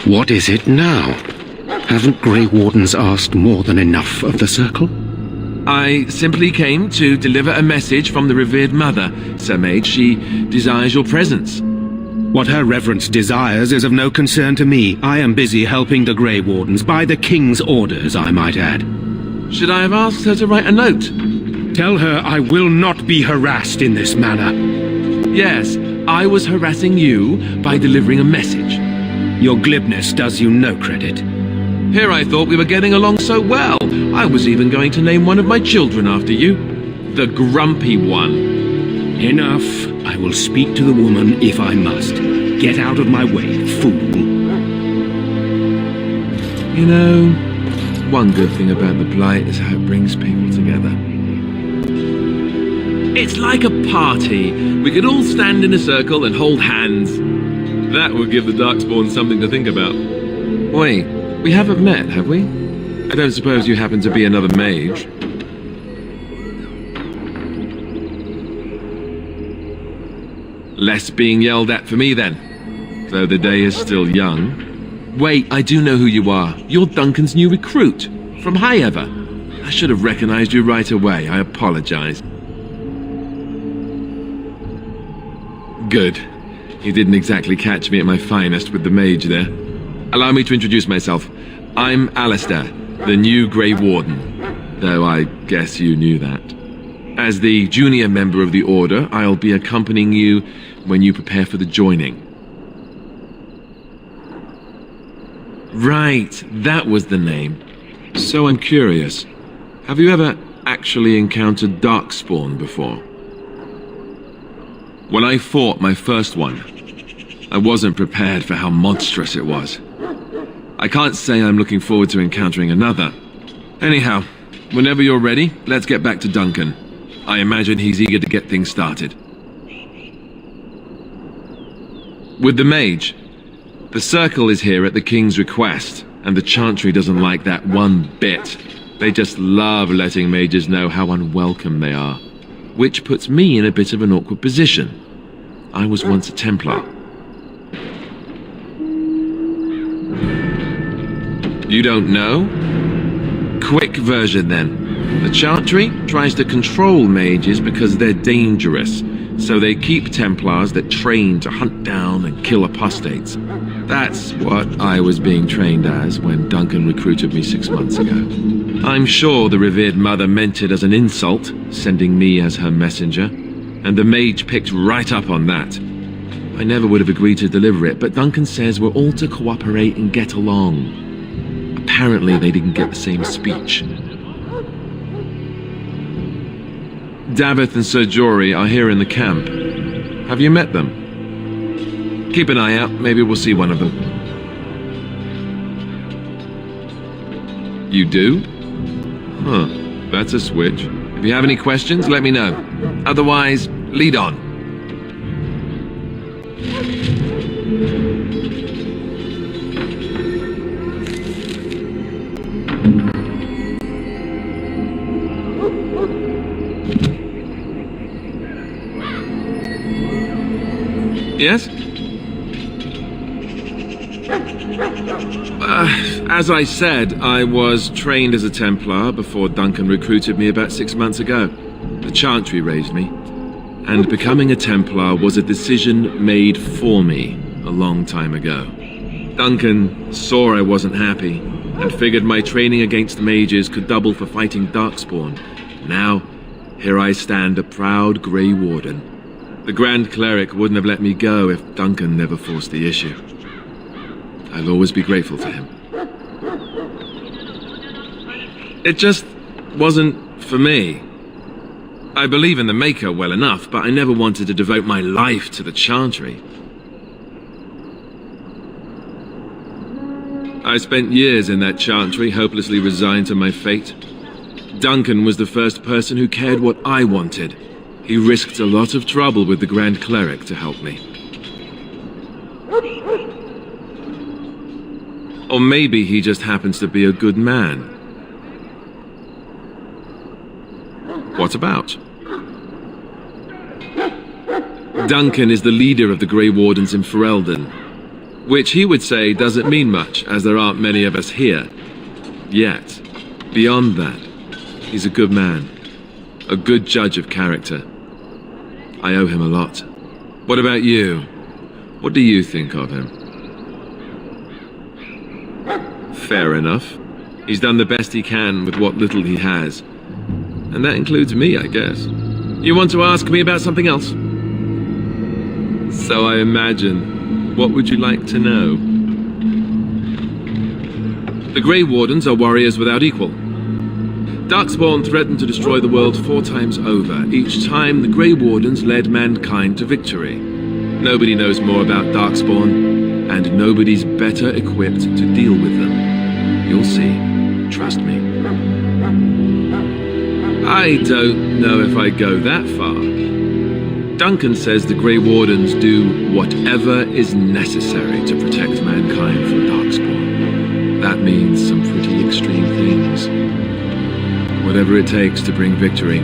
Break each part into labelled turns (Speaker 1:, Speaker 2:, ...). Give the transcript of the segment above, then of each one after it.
Speaker 1: What is it now? Haven't Grey Wardens asked more than enough of the Circle?
Speaker 2: I simply came to deliver a message from the revered mother, Sir Mage. She desires your presence.
Speaker 1: What her reverence desires is of no concern to me. I am busy helping the Grey Wardens, by the King's orders, I might add.
Speaker 2: Should I have asked her to write a note?
Speaker 1: Tell her I will not be harassed in this manner.
Speaker 2: Yes, I was harassing you by delivering a message.
Speaker 1: Your glibness does you no credit.
Speaker 2: Here I thought we were getting along so well. I was even going to name one of my children after you. The Grumpy One.
Speaker 1: Enough. I will speak to the woman if I must. Get out of my way, fool.
Speaker 2: You know, one good thing about the Blight is how it brings people together. It's like a party. We could all stand in a circle and hold hands. That would give the Darkspawn something to think about. Wait, we haven't met, have we? I don't suppose you happen to be another mage? Less being yelled at for me then, though the day is still young. Wait, I do know who you are. You're Duncan's new recruit, from Highever. I should have recognized you right away. I apologize. Good. You didn't exactly catch me at my finest with the mage there. Allow me to introduce myself. I'm Alistair, the new Grey Warden, though I guess you knew that. As the junior member of the Order, I'll be accompanying you when you prepare for the joining. Right, that was the name. So I'm curious. Have you ever actually encountered Darkspawn before? When I fought my first one, I wasn't prepared for how monstrous it was. I can't say I'm looking forward to encountering another. Anyhow, whenever you're ready, let's get back to Duncan. I imagine he's eager to get things started. With the mage, the Circle is here at the King's request, and the Chantry doesn't like that one bit. They just love letting mages know how unwelcome they are, which puts me in a bit of an awkward position. I was once a Templar. You don't know? Quick version then. The Chantry tries to control mages because they're dangerous, so they keep Templars that train to hunt down and kill apostates. That's what I was being trained as when Duncan recruited me 6 months ago. I'm sure the revered mother meant it as an insult, sending me as her messenger, and the mage picked right up on that. I never would have agreed to deliver it, but Duncan says we're all to cooperate and get along. Apparently they didn't get the same speech. Davith and Sir Jory are here in the camp. Have you met them? Keep an eye out, maybe we'll see one of them. You do? Huh, that's a switch. If you have any questions, let me know. Otherwise, lead on. Yes? As I said, I was trained as a Templar before Duncan recruited me about 6 months ago. The Chantry raised me, and becoming a Templar was a decision made for me a long time ago. Duncan saw I wasn't happy, and figured my training against mages could double for fighting Darkspawn. Now, here I stand, a proud Grey Warden. The Grand Cleric wouldn't have let me go if Duncan never forced the issue. I'll always be grateful to him. It just wasn't for me. I believe in the Maker well enough, but I never wanted to devote my life to the Chantry. I spent years in that Chantry, hopelessly resigned to my fate. Duncan was the first person who cared what I wanted. He risked a lot of trouble with the Grand Cleric to help me. Or maybe he just happens to be a good man. What about? Duncan is the leader of the Grey Wardens in Ferelden, which he would say doesn't mean much, as there aren't many of us here. Yet, beyond that, he's a good man, a good judge of character. I owe him a lot. What about you? What do you think of him? Fair enough. He's done the best he can with what little he has. And that includes me, I guess. You want to ask me about something else? So I imagine. What would you like to know? The Grey Wardens are warriors without equal. Darkspawn threatened to destroy the world 4 times over. Each time, the Grey Wardens led mankind to victory. Nobody knows more about Darkspawn, and nobody's better equipped to deal with them. You'll see. Trust me. I don't know if I go that far. Duncan says the Grey Wardens do whatever is necessary to protect mankind from Darkspawn. That means some pretty extreme things. Whatever it takes to bring victory.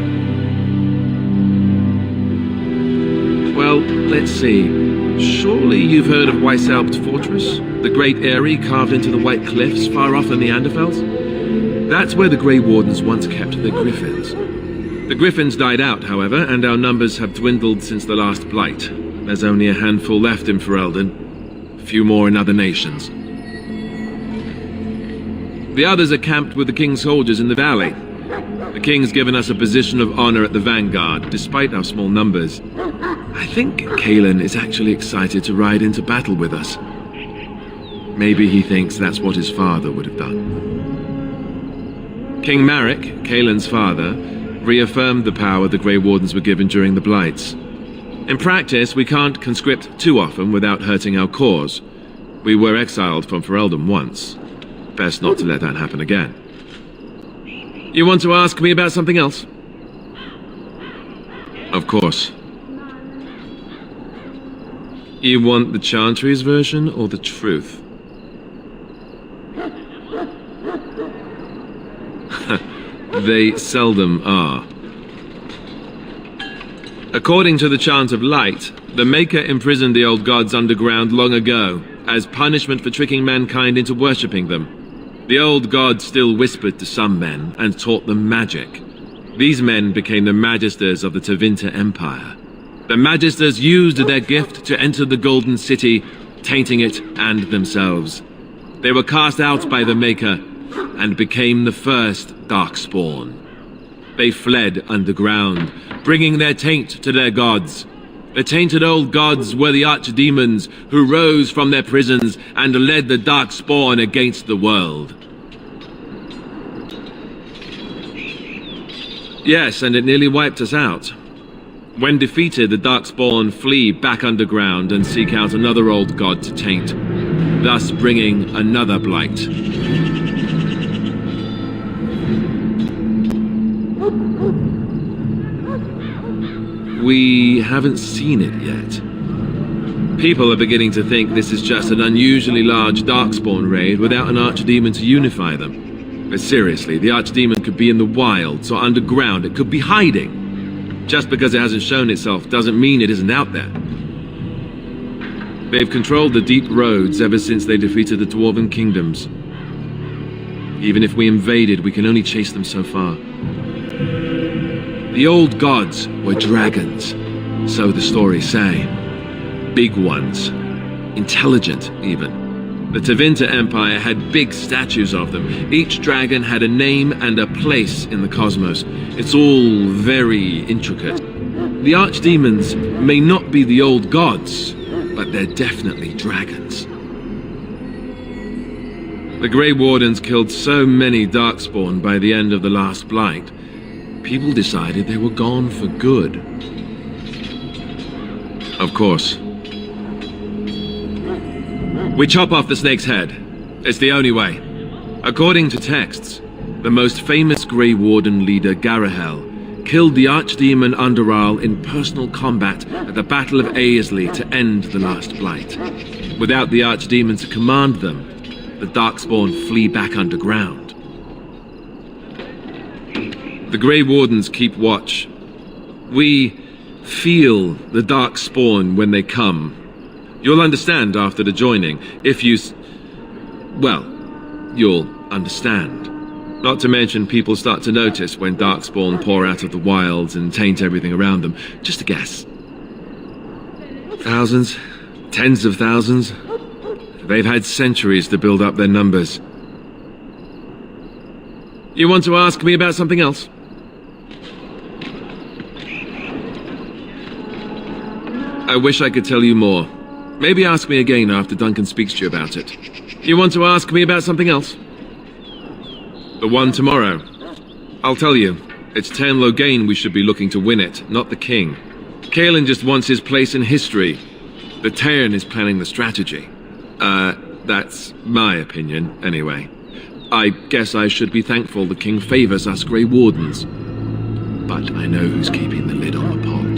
Speaker 2: Well, let's see. Surely you've heard of Weishaupt Fortress? The great eyrie carved into the White Cliffs far off in the Anderfels? That's where the Grey Wardens once kept their griffins. The griffins died out, however, and our numbers have dwindled since the last blight. There's only a handful left in Ferelden, a few more in other nations. The others are camped with the King's soldiers in the valley. The King's given us a position of honor at the vanguard, despite our small numbers. I think Cailan is actually excited to ride into battle with us. Maybe he thinks that's what his father would have done. King Marek, Cailan's father, reaffirmed the power the Grey Wardens were given during the Blights. In practice, we can't conscript too often without hurting our cause. We were exiled from Ferelden once. Best not to let that happen again. You want to ask me about something else? Of course. You want the Chantry's version or the truth? They seldom are. According to the Chant of Light, the Maker imprisoned the old gods underground long ago, as punishment for tricking mankind into worshipping them. The old gods still whispered to some men and taught them magic. These men became the Magisters of the Tevinter Empire. The Magisters used their gift to enter the Golden City, tainting it and themselves. They were cast out by the Maker and became the first Darkspawn. They fled underground, bringing their taint to their gods. The tainted old gods were the archdemons who rose from their prisons and led the Darkspawn against the world. Yes, and it nearly wiped us out. When defeated, the Darkspawn flee back underground and seek out another old god to taint, thus bringing another blight. We haven't seen it yet. People are beginning to think this is just an unusually large Darkspawn raid without an archdemon to unify them. But seriously, the archdemon could be in the wilds or underground. It could be hiding. Just because it hasn't shown itself doesn't mean it isn't out there. They've controlled the deep roads ever since they defeated the Dwarven kingdoms. Even if we invaded, we can only chase them so far. The old gods were dragons, so the stories say. Big ones. Intelligent, even. The Tevinter Empire had big statues of them. Each dragon had a name and a place in the cosmos. It's all very intricate. The archdemons may not be the old gods, but they're definitely dragons. The Grey Wardens killed so many Darkspawn by the end of the last Blight, people decided they were gone for good. Of course. We chop off the snake's head. It's the only way. According to texts, the most famous Grey Warden leader, Garahel, killed the archdemon Underal in personal combat at the Battle of Aesley to end the last Blight. Without the archdemon to command them, the Darkspawn flee back underground. The Grey Wardens keep watch. We feel the Darkspawn when they come. You'll understand after the joining, if you well, you'll understand. Not to mention people start to notice when Darkspawn pour out of the wilds and taint everything around them. Just a guess. Thousands? Tens of thousands? They've had centuries to build up their numbers. You want to ask me about something else? I wish I could tell you more. Maybe ask me again after Duncan speaks to you about it. You want to ask me about something else? The one tomorrow. I'll tell you. It's Tairn Loghain we should be looking to win it, not the king. Cailan just wants his place in history. The Tairn is planning the strategy. That's my opinion, anyway. I guess I should be thankful the king favors us Grey Wardens. But I know who's keeping the lid on the pot.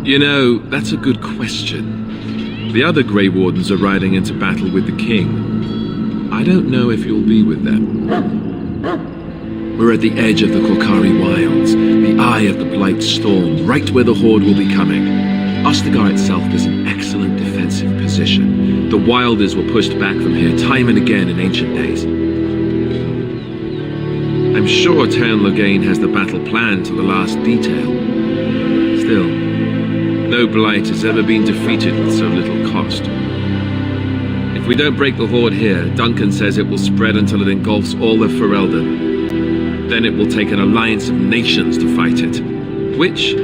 Speaker 2: You know, that's a good question. The other Grey Wardens are riding into battle with the king. I don't know if you'll be with them. We're at the edge of the Korcari Wilds, the eye of the Blight Storm, right where the Horde will be coming. Ostagar itself is an excellent defensive position. The Wilders were pushed back from here time and again in ancient days. I'm sure Tairn Loghain has the battle planned to the last detail. Still, no Blight has ever been defeated with so little cost. If we don't break the Horde here, Duncan says it will spread until it engulfs all of Ferelden. Then it will take an alliance of nations to fight it, which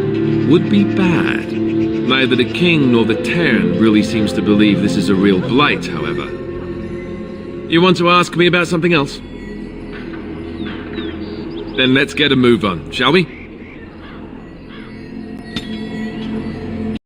Speaker 2: would be bad. Neither the king nor the Tairn really seems to believe this is a real Blight, however. You want to ask me about something else? Then let's get a move on, shall we?